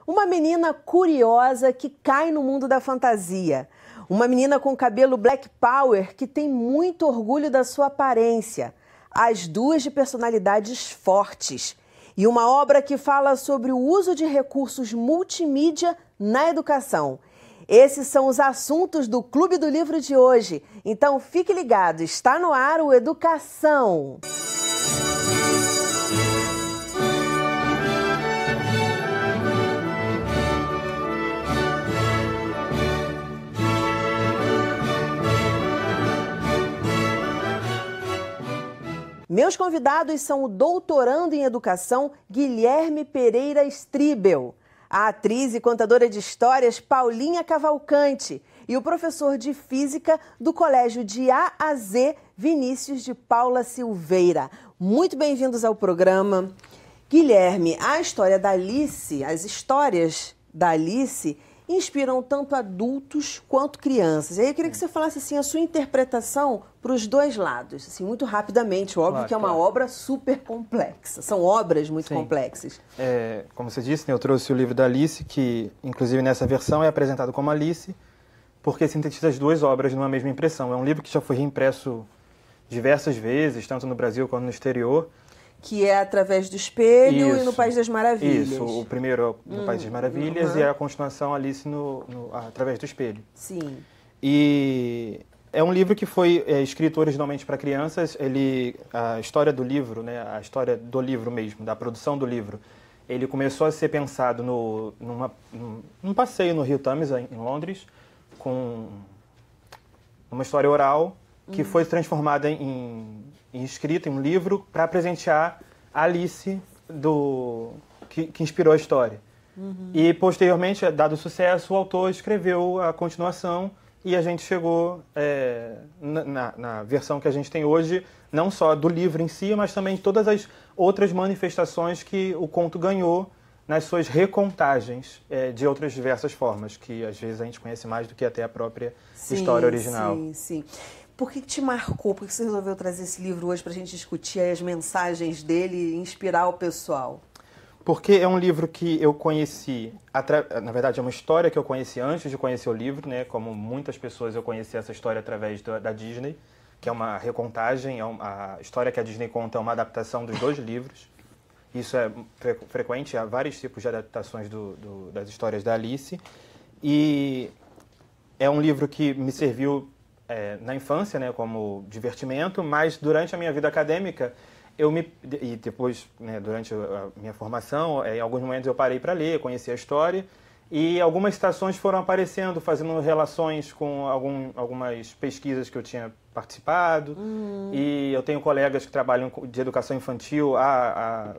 Uma menina curiosa que cai no mundo da fantasia. Uma menina com cabelo Black Power que tem muito orgulho da sua aparência. As duas de personalidades fortes. E uma obra que fala sobre o uso de recursos multimídia na educação. Esses são os assuntos do Clube do Livro de hoje. Então fique ligado, está no ar o Educação. Meus convidados são o doutorando em educação Guilherme Pereira Stribel, a atriz e contadora de histórias Paulinha Cavalcante e o professor de física do Colégio de A a Z Vinícius de Paula Silveira. Muito bem-vindos ao programa. Guilherme, a história da Alice, as histórias da Alice inspiram tanto adultos quanto crianças. E aí eu queria que você falasse assim, a sua interpretação para os dois lados, assim, muito rapidamente, óbvio que é uma obra super complexa. São obras muito complexas. Como você disse, eu trouxe o livro da Alice, que inclusive nessa versão é apresentado como Alice, porque sintetiza as duas obras numa mesma impressão. É um livro que já foi reimpresso diversas vezes, tanto no Brasil quanto no exterior. Que é Através do Espelho e No País das Maravilhas. Isso, o primeiro No País das Maravilhas e a continuação Alice Através do Espelho. Sim. E é um livro que foi escrito originalmente para crianças. A história do livro, né, a história do livro mesmo, da produção do livro, ele começou a ser pensado num passeio no Rio Thames, em Londres, com uma história oral que foi transformada em escrita, em um livro, para presentear a Alice que inspirou a história. E, posteriormente, dado o sucesso, o autor escreveu a continuação e a gente chegou na versão que a gente tem hoje, não só do livro em si, mas também de todas as outras manifestações que o conto ganhou nas suas recontagens de outras diversas formas, que às vezes a gente conhece mais do que até a própria história original. Sim, sim. Por que te marcou? Por que você resolveu trazer esse livro hoje para a gente discutir as mensagens dele e inspirar o pessoal? Porque é um livro que eu conheci, na verdade é uma história que eu conheci antes de conhecer o livro, né? Como muitas pessoas eu conheci essa história através da Disney, que é uma recontagem, a história que a Disney conta é uma adaptação dos dois livros. Isso é frequente, há vários tipos de adaptações das histórias da Alice. E é um livro que me serviu na infância, né, como divertimento, mas durante a minha vida acadêmica, e depois, né, durante a minha formação, em alguns momentos eu parei para ler, conheci a história, e algumas citações foram aparecendo, fazendo relações com algumas pesquisas que eu tinha participado, e eu tenho colegas que trabalham de educação infantil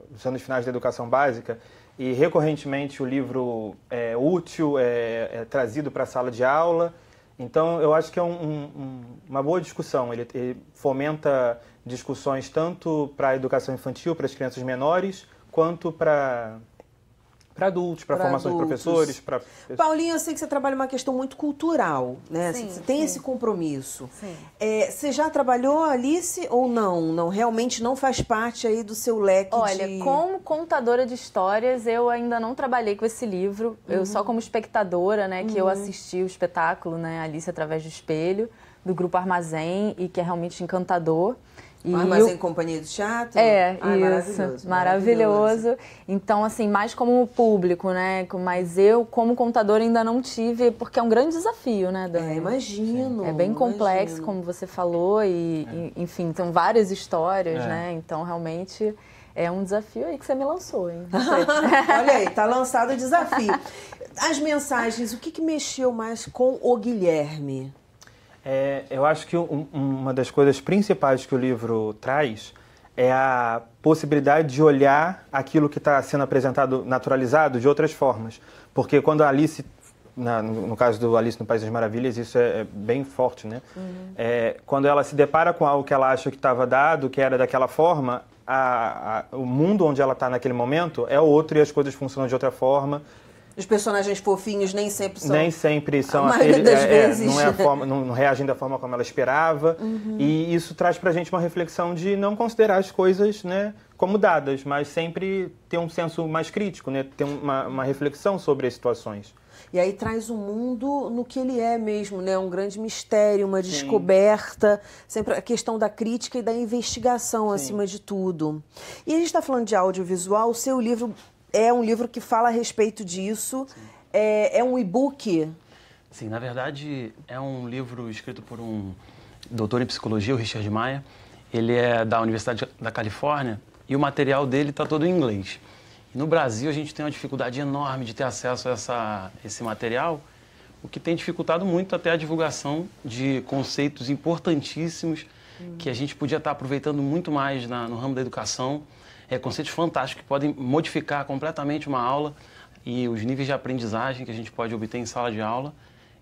nos anos finais da educação básica, e recorrentemente o livro é útil, é trazido para a sala de aula. Então, eu acho que é uma boa discussão. Ele fomenta discussões tanto para a educação infantil, para as crianças menores, quanto para adultos, para a formação de professores. Paulinha, eu sei que você trabalha uma questão muito cultural, né? Sim, você tem esse compromisso. Sim. Você já trabalhou, Alice, ou não? Não, realmente não faz parte aí do seu leque como contadora de histórias, eu ainda não trabalhei com esse livro. Eu só como espectadora, né, que eu assisti o espetáculo, né, Alice Através do Espelho, do Grupo Armazém, e que é realmente encantador. Armazém Companhia do Teatro? Isso, maravilhoso. Então, assim, mais como público, né? Mas eu, como contadora, ainda não tive, porque é um grande desafio, né, Dani? Imagino. É bem complexo, como você falou, enfim, são várias histórias, né? Então, realmente, é um desafio aí que você me lançou, hein? Olha aí, tá lançado o desafio. As mensagens, o que mexeu mais com o Guilherme? Eu acho que uma das coisas principais que o livro traz é a possibilidade de olhar aquilo que está sendo apresentado naturalizado de outras formas. Porque quando a Alice, no caso do Alice no País das Maravilhas, isso é bem forte, né? Quando ela se depara com algo que ela acha que estava dado, que era daquela forma, o mundo onde ela está naquele momento é outro e as coisas funcionam de outra forma. Os personagens fofinhos nem sempre são. Nem sempre são aqueles. Das vezes. Não reagem da forma como ela esperava. E isso traz pra gente uma reflexão de não considerar as coisas, né, como dadas, mas sempre ter um senso mais crítico, né? Ter uma reflexão sobre as situações. E aí traz o mundo no que ele é mesmo, né? Um grande mistério, uma descoberta, sempre a questão da crítica e da investigação acima de tudo. E a gente está falando de audiovisual, o seu livro é um livro que fala a respeito disso, é um e-book? Sim, na verdade é um livro escrito por um doutor em psicologia, o Richard Maia. Ele é da Universidade da Califórnia e o material dele está todo em inglês. No Brasil, a gente tem uma dificuldade enorme de ter acesso a esse material, o que tem dificultado muito até a divulgação de conceitos importantíssimos que a gente podia estar aproveitando muito mais no ramo da educação. Conceitos fantásticos que podem modificar completamente uma aula e os níveis de aprendizagem que a gente pode obter em sala de aula.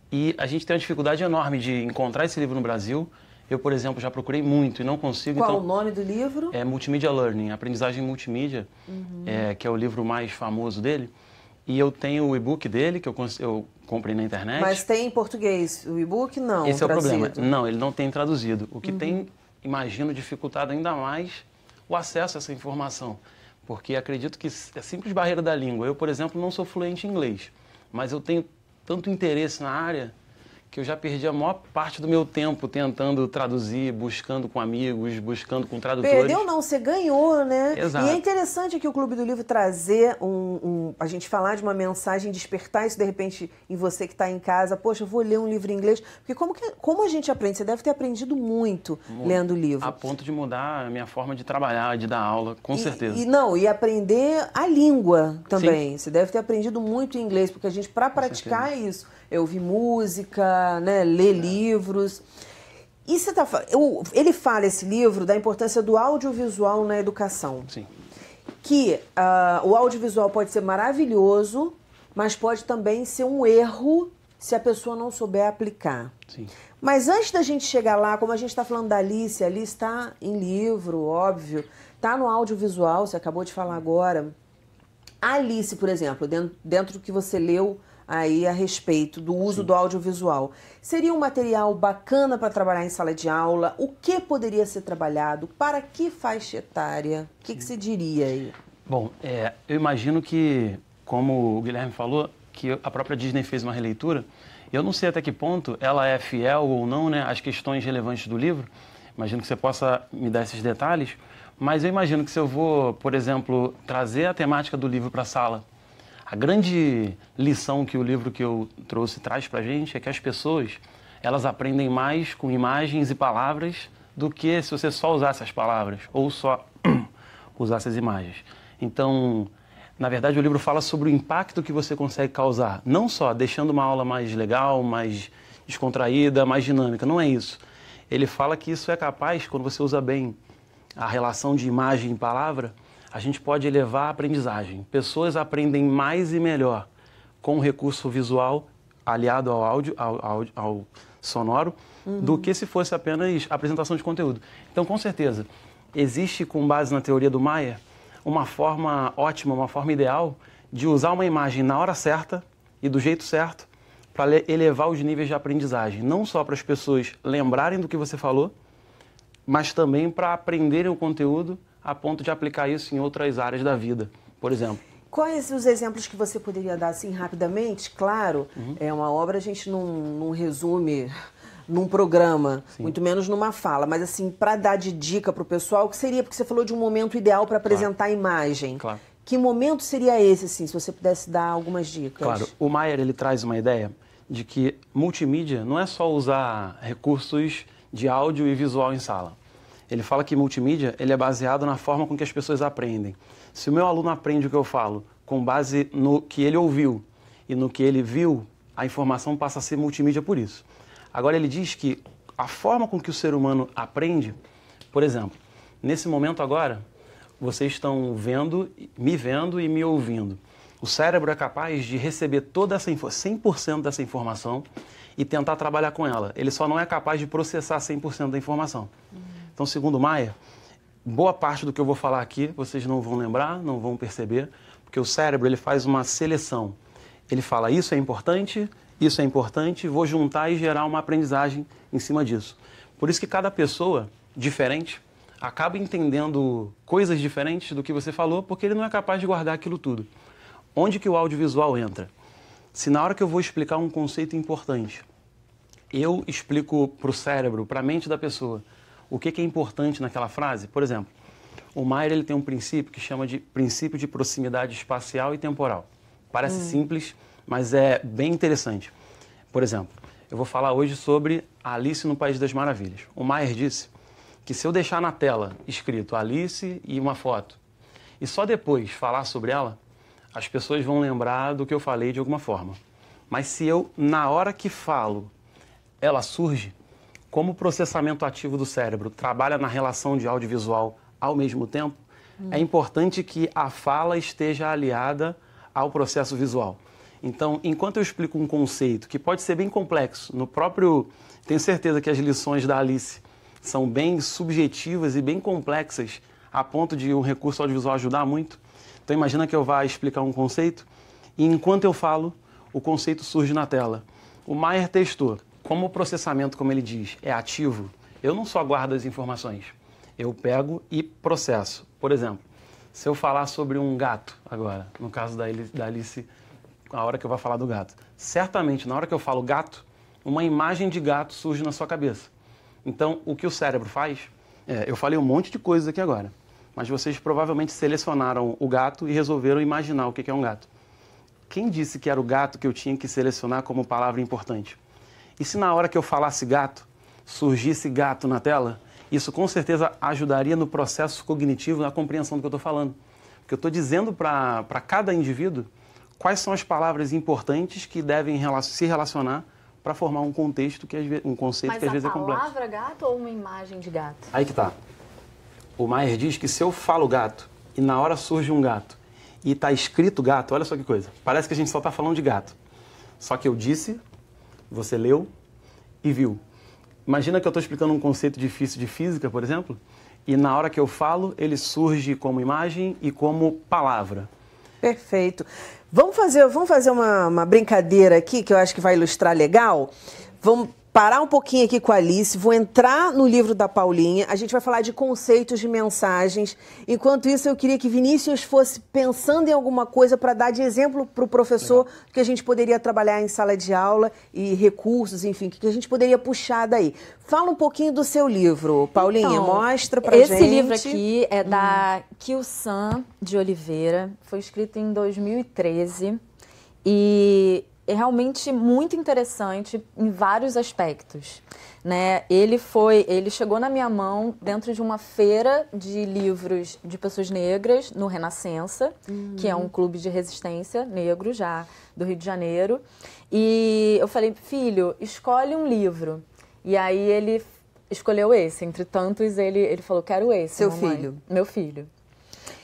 E a gente tem uma dificuldade enorme de encontrar esse livro no Brasil. Eu, por exemplo, já procurei muito e não consigo. Qual o nome do livro? É Multimedia Learning, Aprendizagem Multimídia, que é o livro mais famoso dele. E eu tenho o e-book dele, que eu comprei na internet. Mas tem em português o e-book? Não, esse traduzido. É o problema. Não, ele não tem traduzido. O que tem, imagino, dificultado ainda mais o acesso a essa informação. Porque acredito que é simples barreira da língua. Eu, por exemplo, não sou fluente em inglês, mas eu tenho tanto interesse na área que eu já perdi a maior parte do meu tempo tentando traduzir, buscando com amigos, buscando com tradutores. Perdeu não, você ganhou, né? Exato. E é interessante aqui o Clube do Livro trazer a gente falar de uma mensagem, despertar isso de repente em você que está em casa. Poxa, eu vou ler um livro em inglês. Porque como a gente aprende? Você deve ter aprendido muito lendo o livro. A ponto de mudar a minha forma de trabalhar, de dar aula, com certeza. E aprender a língua também. Sim. Você deve ter aprendido muito inglês, porque a gente, para praticar isso, eu ouvi música, né, ler livros. E você ele fala, esse livro, da importância do audiovisual na educação. Sim. Que o audiovisual pode ser maravilhoso, mas pode também ser um erro se a pessoa não souber aplicar. Sim. Mas antes da gente chegar lá, como a gente está falando da Alice está em livro, óbvio, está no audiovisual, você acabou de falar agora. A Alice, por exemplo, dentro do que você leu aí a respeito do uso do audiovisual, seria um material bacana para trabalhar em sala de aula? O que poderia ser trabalhado? Para que faixa etária? O que você diria aí? Bom, eu imagino que, como o Guilherme falou, que a própria Disney fez uma releitura. Eu não sei até que ponto ela é fiel ou não, né, às questões relevantes do livro. Imagino que você possa me dar esses detalhes. Mas eu imagino que se eu vou, por exemplo, trazer a temática do livro para a sala, a grande lição que o livro que eu trouxe traz para a gente é que as pessoas, elas aprendem mais com imagens e palavras do que se você só usasse as palavras ou só usasse as imagens. Então, na verdade, o livro fala sobre o impacto que você consegue causar, não só deixando uma aula mais legal, mais descontraída, mais dinâmica, não é isso. Ele fala que isso é capaz, quando você usa bem a relação de imagem e palavra, a gente pode elevar a aprendizagem. Pessoas aprendem mais e melhor com o recurso visual aliado ao áudio, ao sonoro, do que se fosse apenas apresentação de conteúdo. Então, com certeza, existe, com base na teoria do Maia, uma forma ótima, uma forma ideal de usar uma imagem na hora certa e do jeito certo para elevar os níveis de aprendizagem. Não só para as pessoas lembrarem do que você falou, mas também para aprenderem o conteúdo a ponto de aplicar isso em outras áreas da vida, por exemplo. Quais os exemplos que você poderia dar assim rapidamente? Claro, é uma obra, a gente não resume num programa, muito menos numa fala, mas assim, para dar de dica para o pessoal, o que seria, porque você falou de um momento ideal para apresentar a imagem. Claro. Que momento seria esse, assim, se você pudesse dar algumas dicas? Claro, o Maier, ele traz uma ideia de que multimídia não é só usar recursos de áudio e visual em sala. Ele fala que multimídia ele é baseado na forma com que as pessoas aprendem. Se o meu aluno aprende o que eu falo com base no que ele ouviu e no que ele viu, a informação passa a ser multimídia por isso. Agora ele diz que a forma com que o ser humano aprende, por exemplo, nesse momento agora, vocês estão vendo e me ouvindo. O cérebro é capaz de receber toda essa 100% dessa informação e tentar trabalhar com ela. Ele só não é capaz de processar 100% da informação. Então, segundo Maia, boa parte do que eu vou falar aqui vocês não vão lembrar, não vão perceber, porque o cérebro ele faz uma seleção. Ele fala, isso é importante, vou juntar e gerar uma aprendizagem em cima disso. Por isso que cada pessoa diferente acaba entendendo coisas diferentes do que você falou, porque ele não é capaz de guardar aquilo tudo. Onde que o audiovisual entra? Se na hora que eu vou explicar um conceito importante, eu explico para o cérebro, para a mente da pessoa, o que é importante naquela frase. Por exemplo, o Maier ele tem um princípio que chama de princípio de proximidade espacial e temporal. Parece simples, mas é bem interessante. Por exemplo, eu vou falar hoje sobre Alice no País das Maravilhas. O Maier disse que se eu deixar na tela escrito Alice e uma foto, e só depois falar sobre ela, as pessoas vão lembrar do que eu falei de alguma forma. Mas se eu, na hora que falo, ela surge, como o processamento ativo do cérebro trabalha na relação de audiovisual ao mesmo tempo, é importante que a fala esteja aliada ao processo visual. Então, enquanto eu explico um conceito que pode ser bem complexo, tenho certeza que as lições da Alice são bem subjetivas e bem complexas, a ponto de um recurso audiovisual ajudar muito. Então, imagina que eu vá explicar um conceito e, enquanto eu falo, o conceito surge na tela. O Maier testou. Como o processamento, como ele diz, é ativo, eu não só guardo as informações, eu pego e processo. Por exemplo, se eu falar sobre um gato agora, no caso da Alice, a hora que eu vou falar do gato, certamente, na hora que eu falo gato, uma imagem de gato surge na sua cabeça. Então, o que o cérebro faz, eu falei um monte de coisas aqui agora, mas vocês provavelmente selecionaram o gato e resolveram imaginar o que é um gato. Quem disse que era o gato que eu tinha que selecionar como palavra importante? E se na hora que eu falasse gato, surgisse gato na tela, isso com certeza ajudaria no processo cognitivo, na compreensão do que eu estou falando. Porque eu estou dizendo para cada indivíduo quais são as palavras importantes que devem se relacionar para formar um contexto, um conceito que às vezes é complexo. Mas a palavra gato ou uma imagem de gato? Aí que tá. O Maier diz que se eu falo gato e na hora surge um gato e está escrito gato, olha só que coisa, parece que a gente só está falando de gato. Só que eu disse, você leu e viu. Imagina que eu estou explicando um conceito difícil de física, por exemplo, e na hora que eu falo, ele surge como imagem e como palavra. Perfeito. Vamos fazer uma brincadeira aqui, que eu acho que vai ilustrar legal. Vamos parar um pouquinho aqui com a Alice, vou entrar no livro da Paulinha, a gente vai falar de conceitos, de mensagens. Enquanto isso, eu queria que Vinícius fosse pensando em alguma coisa para dar de exemplo para o professor, que a gente poderia trabalhar em sala de aula e recursos, enfim, que a gente poderia puxar daí. Fala um pouquinho do seu livro, Paulinha, então, mostra pra gente. Esse livro aqui é da Kilsan de Oliveira, foi escrito em 2013 e é realmente muito interessante em vários aspectos, né? Ele chegou na minha mão dentro de uma feira de livros de pessoas negras no Renascença, que é um clube de resistência negro já do Rio de Janeiro. E eu falei, filho, escolhe um livro. E aí ele escolheu esse, entre tantos ele falou, quero esse, Seu mamãe. filho? Meu filho.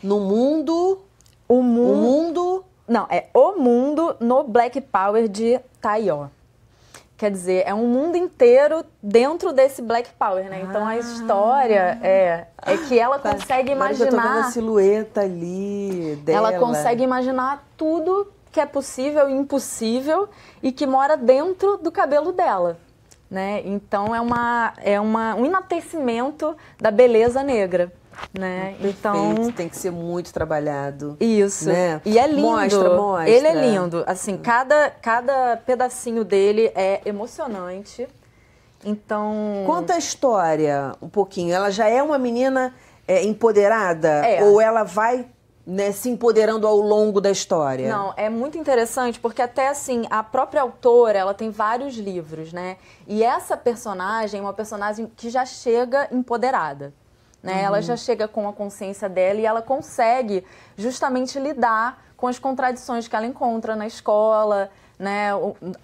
No mundo... O mundo... Não, é O Mundo no Black Power de Taió. Quer dizer, é um mundo inteiro dentro desse Black Power, né? Então a história é que ela consegue imaginar... Eu tô vendo a silhueta ali dela. Ela consegue imaginar tudo que é possível e impossível e que mora dentro do cabelo dela, né? Então é um enaltecimento da beleza negra. Né? Então tem que ser muito trabalhado. Isso, né? E é lindo. Mostra. Ele é lindo. Assim, cada pedacinho dele é emocionante. Então... Conta a história um pouquinho. Ela já é uma menina empoderada? Ou ela vai, né, se empoderando ao longo da história? Não, é muito interessante porque até assim, a própria autora, ela tem vários livros, né? E essa personagem é uma personagem que já chega empoderada. Né? Ela já chega com a consciência dela e ela consegue justamente lidar com as contradições que ela encontra na escola, né?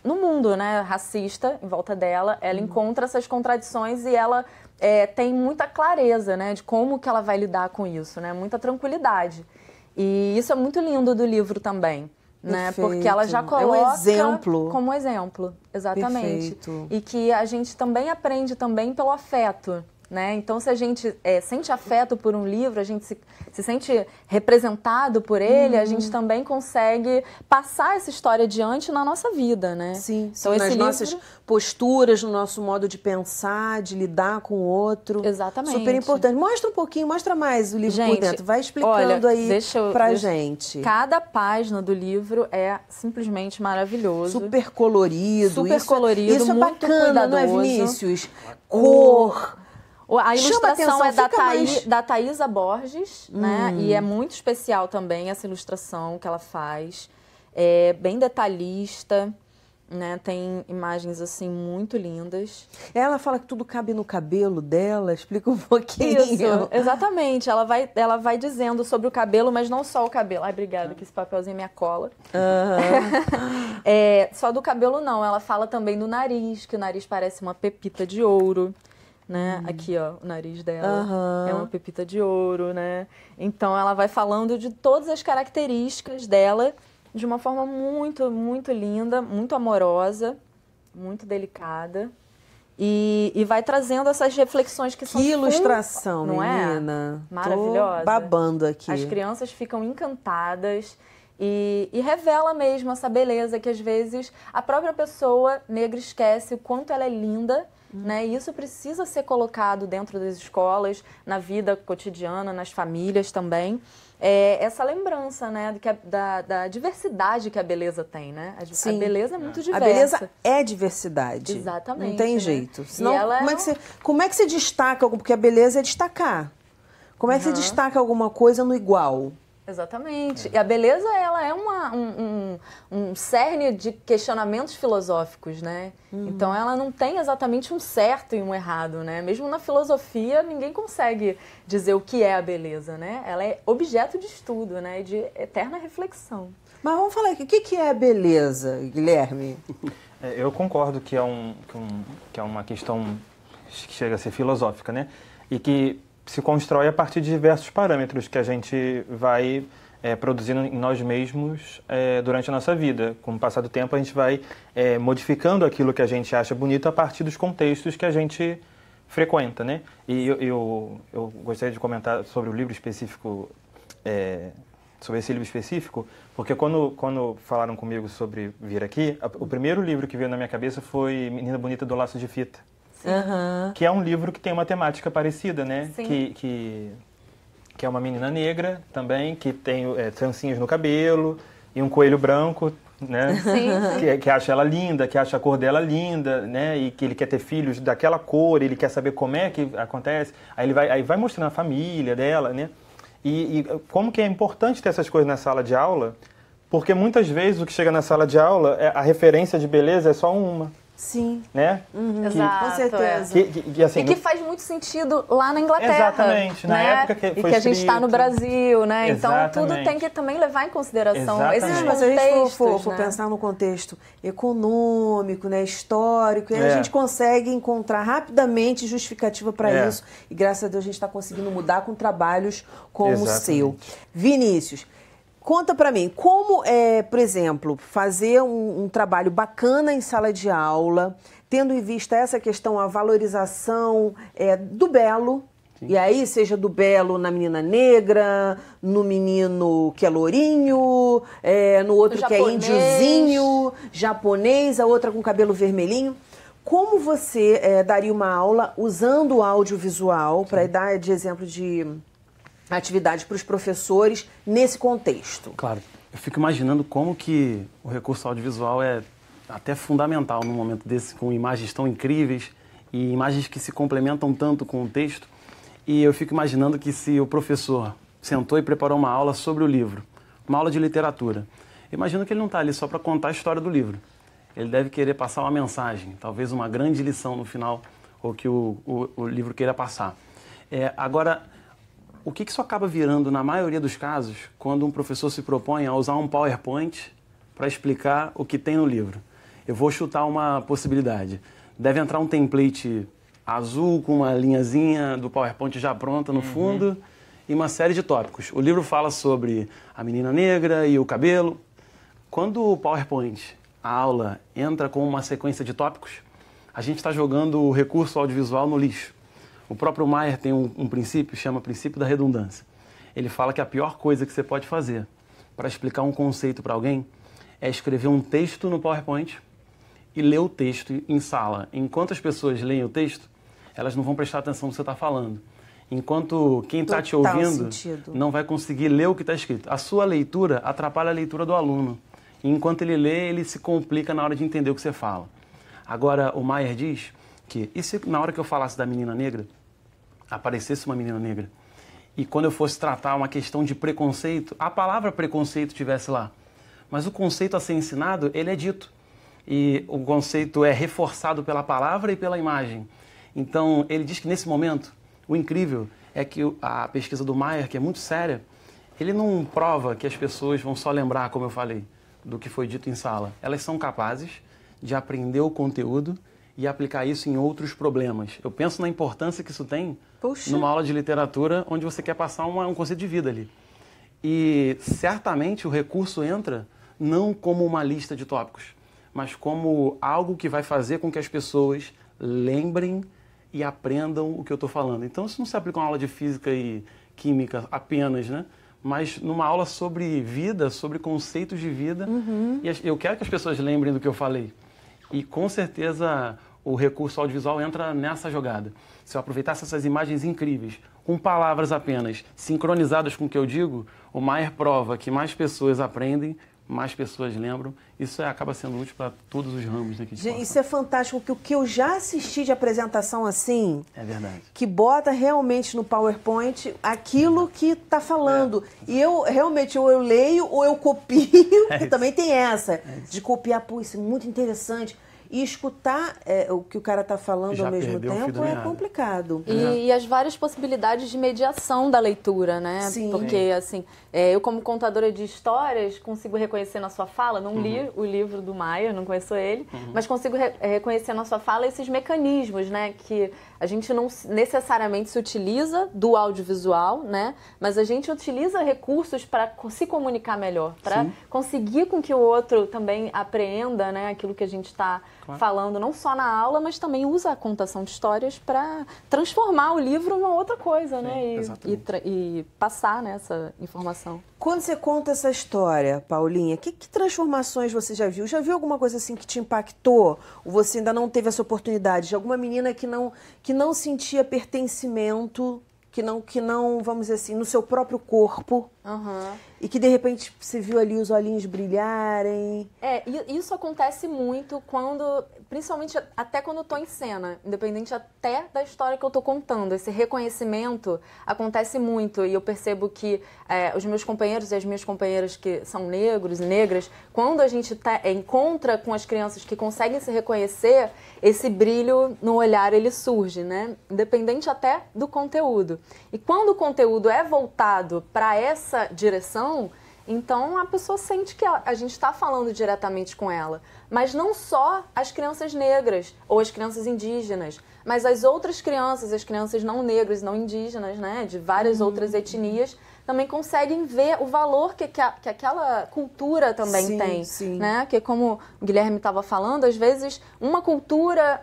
No mundo, né, racista em volta dela. Ela encontra essas contradições e ela tem muita clareza, né, de como que ela vai lidar com isso, né? Muita tranquilidade. E isso é muito lindo do livro também. Né? Porque ela já coloca um exemplo. Como exemplo, exatamente. Perfeito. E que a gente também aprende também pelo afeto. né? Então, se a gente sente afeto por um livro, a gente se sente representado por ele, a gente também consegue passar essa história adiante na nossa vida, né? Sim, então, nas nossas posturas, no nosso modo de pensar, de lidar com o outro. Exatamente. Super importante. Mostra um pouquinho, mostra mais o livro por dentro. Vai explicando aí pra gente. Cada página do livro é simplesmente maravilhoso. Super colorido. Super colorido, isso é muito bacana, cuidadoso. Não é, Vinícius? Cor. A ilustração é mais... da Thaisa Borges, né? E é muito especial também essa ilustração que ela faz. É bem detalhista, né? Tem imagens, assim, muito lindas. Ela fala que tudo cabe no cabelo dela. Explica um pouquinho. Isso, exatamente. Ela vai dizendo sobre o cabelo, mas não só o cabelo. Ai, obrigada, que esse papelzinho é minha cola. Só do cabelo, não. Ela fala também do nariz, que o nariz parece uma pepita de ouro. Né? Aqui, ó, o nariz dela é uma pepita de ouro, né? Então, ela vai falando de todas as características dela de uma forma muito, muito linda, muito amorosa, muito delicada. E vai trazendo essas reflexões que são... Que ilustração, não menina. É? Maravilhosa. Tô babando aqui. As crianças ficam encantadas e revela mesmo essa beleza que, às vezes, a própria pessoa negra esquece o quanto ela é linda. Né? E isso precisa ser colocado dentro das escolas, na vida cotidiana, nas famílias também. Essa lembrança, né, da diversidade que a beleza tem, né? A beleza é muito diversa. A beleza é diversidade. Exatamente. Não tem né? jeito. Senão, ela como é que você destaca? Porque a beleza é destacar. Como é que você destaca alguma coisa no igual? Exatamente. E a beleza, ela é um cerne de questionamentos filosóficos, né? Então, ela não tem exatamente um certo e um errado, né? Mesmo na filosofia, ninguém consegue dizer o que é a beleza, né? Ela é objeto de estudo, né? De eterna reflexão. Mas vamos falar aqui, o que é a beleza, Guilherme? Eu concordo que é uma questão que chega a ser filosófica, né? E que se constrói a partir de diversos parâmetros que a gente vai produzindo em nós mesmos durante a nossa vida. Com o passar do tempo, a gente vai modificando aquilo que a gente acha bonito a partir dos contextos que a gente frequenta, né? E eu gostaria de comentar sobre o livro específico, sobre esse livro específico, porque quando falaram comigo sobre vir aqui, o primeiro livro que veio na minha cabeça foi Menina Bonita do Laço de Fita. Que é um livro que tem uma temática parecida, né? Que é uma menina negra também, que tem trancinhas no cabelo e um coelho branco, né? Que acha ela linda, que acha a cor dela linda, né? E que ele quer ter filhos daquela cor, ele quer saber como é que acontece. Aí vai mostrando a família dela, né? E como que é importante ter essas coisas na sala de aula, porque muitas vezes o que chega na sala de aula, a referência de beleza é só uma. Sim. Né? Exato, com certeza. Assim, e que faz muito sentido lá na Inglaterra. Exatamente, na época que foi a gente está no Brasil, né? Exatamente. Então tudo tem que também levar em consideração esses Exatamente. Mas se a gente for né? pensar no contexto econômico, né, histórico, aí a gente consegue encontrar rapidamente justificativa para isso. E graças a Deus a gente está conseguindo mudar com trabalhos como o seu. Vinícius, conta para mim, como por exemplo, fazer um trabalho bacana em sala de aula, tendo em vista essa questão, a valorização do belo, e aí seja do belo na menina negra, no menino que é lourinho, no outro que é índiozinho, japonês, a outra com cabelo vermelhinho. Como você daria uma aula usando o audiovisual, para dar de exemplo de atividade para os professores nesse contexto? Claro. Eu fico imaginando como que o recurso audiovisual é até fundamental num momento desse, com imagens tão incríveis e imagens que se complementam tanto com o texto. E eu fico imaginando que se o professor sentou e preparou uma aula sobre o livro, uma aula de literatura, eu imagino que ele não está ali só para contar a história do livro. Ele deve querer passar uma mensagem, talvez uma grande lição no final, ou que o livro queira passar. Agora, o que isso acaba virando, na maioria dos casos, quando um professor se propõe a usar um PowerPoint para explicar o que tem no livro? Eu vou chutar uma possibilidade. Deve entrar um template azul com uma linhazinha do PowerPoint já pronta no fundo e uma série de tópicos. O livro fala sobre a menina negra e o cabelo. Quando o PowerPoint, a aula, entra com uma sequência de tópicos, a gente está jogando o recurso audiovisual no lixo. O próprio Maier tem um princípio, chama princípio da redundância. Ele fala que a pior coisa que você pode fazer para explicar um conceito para alguém é escrever um texto no PowerPoint e ler o texto em sala. Enquanto as pessoas leem o texto, elas não vão prestar atenção no que você está falando. Enquanto quem está te ouvindo não vai conseguir ler o que está escrito. A sua leitura atrapalha a leitura do aluno. E enquanto ele lê, ele se complica na hora de entender o que você fala. Agora, o Maier diz que, e se na hora que eu falasse da menina negra, aparecesse uma menina negra, e quando eu fosse tratar uma questão de preconceito, a palavra preconceito estivesse lá. Mas o conceito a ser ensinado, ele é dito. E o conceito é reforçado pela palavra e pela imagem. Então, ele diz que nesse momento, o incrível é que a pesquisa do Maier, que é muito séria, ele não prova que as pessoas vão só lembrar, como eu falei, do que foi dito em sala. Elas são capazes de aprender o conteúdo e aplicar isso em outros problemas. Eu penso na importância que isso tem numa aula de literatura onde você quer passar um conceito de vida ali. E certamente o recurso entra não como uma lista de tópicos, mas como algo que vai fazer com que as pessoas lembrem e aprendam o que eu estou falando. Então isso não se aplica a uma aula de física e química apenas, né? Mas numa aula sobre vida, sobre conceitos de vida. E eu quero que as pessoas lembrem do que eu falei. E com certeza o recurso audiovisual entra nessa jogada. Se eu aproveitasse essas imagens incríveis, com palavras apenas, sincronizadas com o que eu digo, o Maier prova que mais pessoas aprendem, mais pessoas lembram. Isso acaba sendo útil para todos os ramos, né, que a gente Gente, isso é fantástico, porque o que eu já assisti de apresentação assim... É verdade. Que bota realmente no PowerPoint aquilo que está falando. E eu realmente, ou eu leio ou eu copio, que também tem essa, de copiar, pô, isso é muito interessante. E escutar o que o cara está falando ao mesmo tempo é complicado. E as várias possibilidades de mediação da leitura, né? Sim. Porque, assim, eu como contadora de histórias consigo reconhecer na sua fala, não li o livro do Maier, não conheço ele, mas consigo reconhecer na sua fala esses mecanismos, né? Que a gente não necessariamente se utiliza do audiovisual, né? Mas a gente utiliza recursos para se comunicar melhor, para conseguir com que o outro também apreenda, né, aquilo que a gente está falando, não só na aula, mas também usa a contação de histórias para transformar o livro numa outra coisa, né? E passar, né, essa informação. Quando você conta essa história, Paulinha, que transformações você já viu? Já viu alguma coisa assim que te impactou? Ou você ainda não teve essa oportunidade? De alguma menina que não sentia pertencimento, que não, vamos dizer assim, no seu próprio corpo, e que de repente você viu ali os olhinhos brilharem? Isso acontece muito quando, principalmente até quando eu tô em cena, independente até da história que eu tô contando. Esse reconhecimento acontece muito e eu percebo que os meus companheiros e as minhas companheiras que são negros e negras, quando a gente encontra com as crianças que conseguem se reconhecer, esse brilho no olhar ele surge, né? Independente até do conteúdo. E quando o conteúdo é voltado para essa direção, então a pessoa sente que a gente está falando diretamente com ela. Mas não só as crianças negras ou as crianças indígenas, mas as outras crianças, as crianças não negras, não indígenas, né, de várias outras etnias, também conseguem ver o valor que aquela cultura também tem. Né? Que como o Guilherme estava falando, às vezes uma cultura,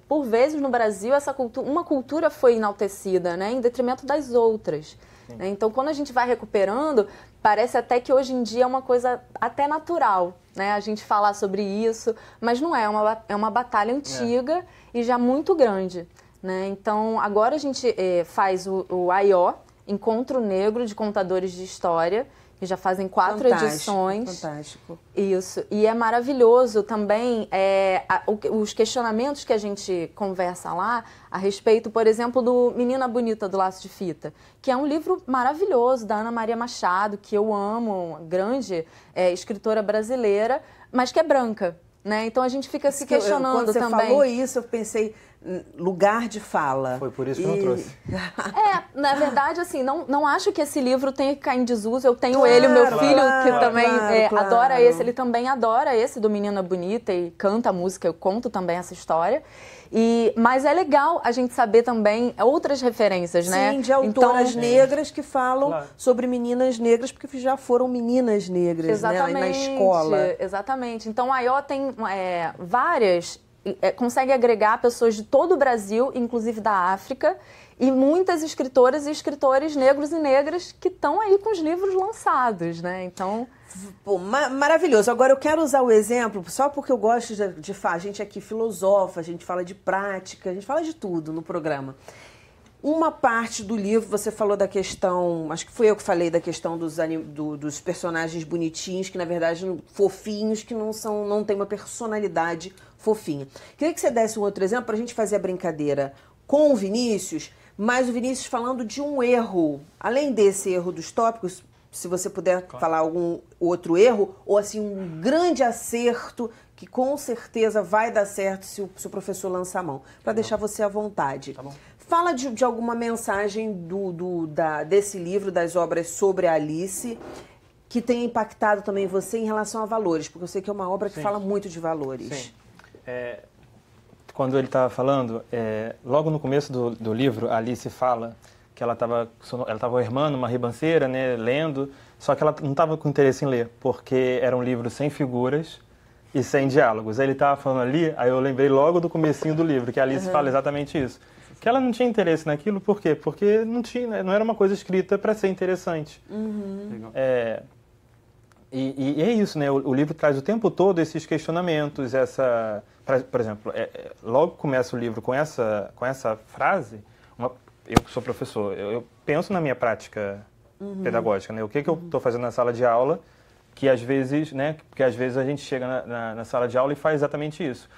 por vezes no Brasil, uma cultura foi enaltecida, né, em detrimento das outras. Né? Então, quando a gente vai recuperando, parece até que hoje em dia é uma coisa até natural, né, a gente falar sobre isso, mas não é, é uma batalha antiga e já muito grande. Né? Então, agora a gente faz o AIO, Encontro Negro de Contadores de História, que já fazem 4 edições. Fantástico. Isso. E é maravilhoso também os questionamentos que a gente conversa lá a respeito, por exemplo, do Menina Bonita do Laço de Fita, que é um livro maravilhoso da Ana Maria Machado, que eu amo, uma grande escritora brasileira, mas que é branca. Né? Então a gente fica se questionando também. Quando você falou isso, eu pensei lugar de fala. Foi por isso que eu não trouxe. Na verdade, assim, não acho que esse livro tenha que cair em desuso. Eu tenho ele, o meu filho, que também adora esse, ele também adora esse do Menina Bonita e canta a música, eu conto também essa história. Mas é legal a gente saber também outras referências, né? Sim, de autoras negras que falam sobre meninas negras, porque já foram meninas negras, né, na escola. Exatamente. Então, a AIO tem várias consegue agregar pessoas de todo o Brasil, inclusive da África, e muitas escritoras e escritores negros e negras que estão aí com os livros lançados, né? Então... Pô, maravilhoso. Agora eu quero usar o exemplo, só porque eu gosto de falar. A gente aqui filosofa, a gente fala de prática, a gente fala de tudo no programa. Uma parte do livro, você falou da questão, acho que foi eu que falei da questão dos personagens bonitinhos, que na verdade fofinhos, que não tem uma personalidade fofinha. Queria que você desse um outro exemplo para a gente fazer a brincadeira com o Vinícius, mas o Vinícius falando de um erro. Além desse erro dos tópicos, se você puder falar algum outro erro, ou assim um grande acerto, que com certeza vai dar certo se o professor lançar a mão, para deixar você à vontade. Tá bom. Fala de alguma mensagem desse livro, das obras sobre a Alice, que tenha impactado também você em relação a valores, porque eu sei que é uma obra que fala muito de valores. Sim. Quando ele estava falando, logo no começo do livro, a Alice fala que ela estava irmando uma ribanceira, né, lendo, só que ela não estava com interesse em ler, porque era um livro sem figuras e sem diálogos. Aí ele estava falando ali, aí eu lembrei logo do comecinho do livro, que a Alice fala exatamente isso. Que ela não tinha interesse naquilo, por quê? Porque não era uma coisa escrita para ser interessante. E é isso, né? O livro traz o tempo todo esses questionamentos, por exemplo, logo começa o livro com essa frase. Eu que sou professor, eu penso na minha prática pedagógica, né? O que eu estou fazendo na sala de aula, que às vezes, né? Porque às vezes a gente chega na sala de aula e faz exatamente isso.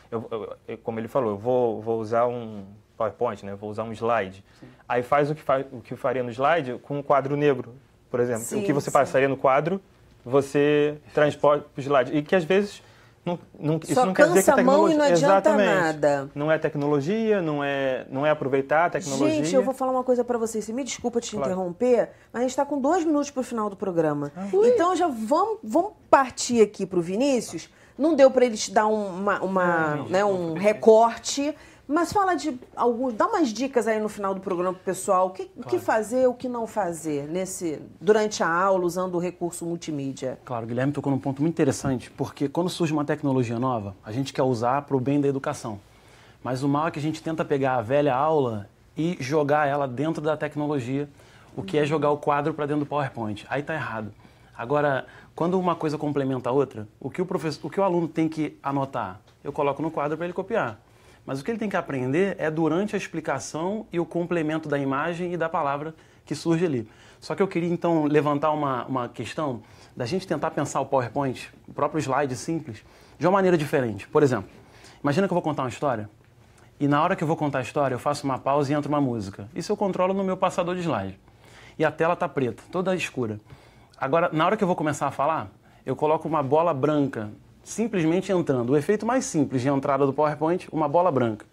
Como ele falou, eu vou usar um PowerPoint, né? Vou usar um slide. Sim. Aí faz o que eu faria no slide com um quadro negro, por exemplo. Sim, o que você passaria no quadro, você transporta para o slide. E que às vezes isso não quer dizer que a tecnologia... a mão e não adianta Exatamente. nada. Não é tecnologia, não é aproveitar a tecnologia. Gente, eu vou falar uma coisa para vocês. Você me desculpa te interromper, mas a gente está com 2 minutos para o final do programa. Então já vamos partir aqui para o Vinícius. Não deu para ele te dar um recorte, mas fala dá umas dicas aí no final do programa pro pessoal. O que fazer, o que não fazer durante a aula, usando o recurso multimídia. Claro, o Guilherme tocou num ponto muito interessante, porque quando surge uma tecnologia nova, a gente quer usar para o bem da educação. Mas o mal é que a gente tenta pegar a velha aula e jogar ela dentro da tecnologia, o que é jogar o quadro para dentro do PowerPoint. Aí tá errado. Agora, quando uma coisa complementa a outra, o que o aluno tem que anotar? Eu coloco no quadro para ele copiar. Mas o que ele tem que aprender é durante a explicação e o complemento da imagem e da palavra que surge ali. Só que eu queria, então, levantar uma questão da gente tentar pensar o PowerPoint, o próprio slide simples, de uma maneira diferente. Por exemplo, imagina que eu vou contar uma história e na hora que eu vou contar a história eu faço uma pausa e entra uma música. Isso eu controlo no meu passador de slide. E a tela está preta, toda escura. Agora, na hora que eu vou começar a falar, eu coloco uma bola branca simplesmente entrando. O efeito mais simples de entrada do PowerPoint, uma bola branca.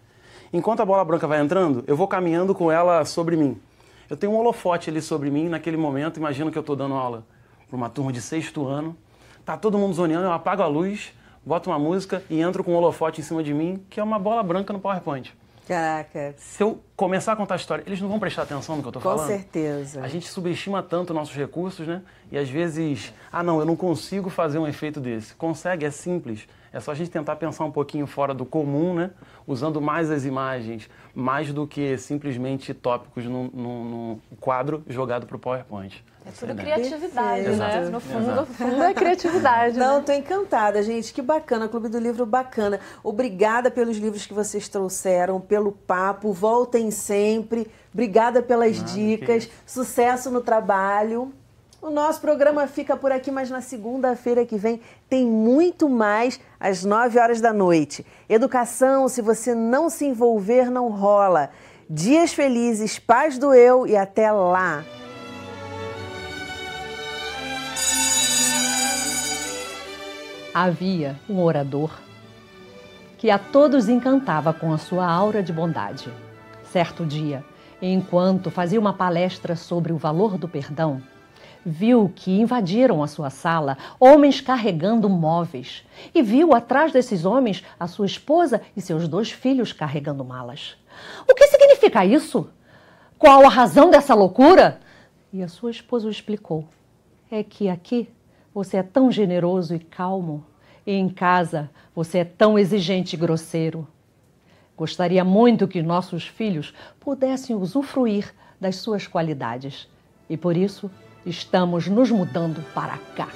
Enquanto a bola branca vai entrando, eu vou caminhando com ela sobre mim. Eu tenho um holofote ali sobre mim naquele momento. Imagino que eu estou dando aula para uma turma de 6º ano. Tá todo mundo zoneando, eu apago a luz, boto uma música e entro com um holofote em cima de mim, que é uma bola branca no PowerPoint. Caraca. Se eu começar a contar a história, eles não vão prestar atenção no que eu estou falando? Com certeza. A gente subestima tanto nossos recursos, né? E às vezes, não, eu não consigo fazer um efeito desse. Consegue, é simples. É só a gente tentar pensar um pouquinho fora do comum, né? Usando mais as imagens, mais do que simplesmente tópicos num quadro jogado para o PowerPoint. É tudo criatividade, Perfeito. né? Exato. No fundo é criatividade. Não, né? tô encantada, gente. Que bacana, Clube do Livro bacana. Obrigada pelos livros que vocês trouxeram, pelo papo. Voltem sempre. Obrigada pelas dicas. Sucesso no trabalho. O nosso programa fica por aqui, mas na segunda-feira que vem tem muito mais às 9h da noite. Educação, se você não se envolver, não rola. Dias felizes, paz do eu e até lá. Havia um orador que a todos encantava com a sua aura de bondade. Certo dia, enquanto fazia uma palestra sobre o valor do perdão, viu que invadiram a sua sala homens carregando móveis e viu atrás desses homens a sua esposa e seus 2 filhos carregando malas. O que significa isso? Qual a razão dessa loucura? E a sua esposa o explicou. É que aqui você é tão generoso e calmo, e em casa você é tão exigente e grosseiro. Gostaria muito que nossos filhos pudessem usufruir das suas qualidades. E por isso, estamos nos mudando para cá.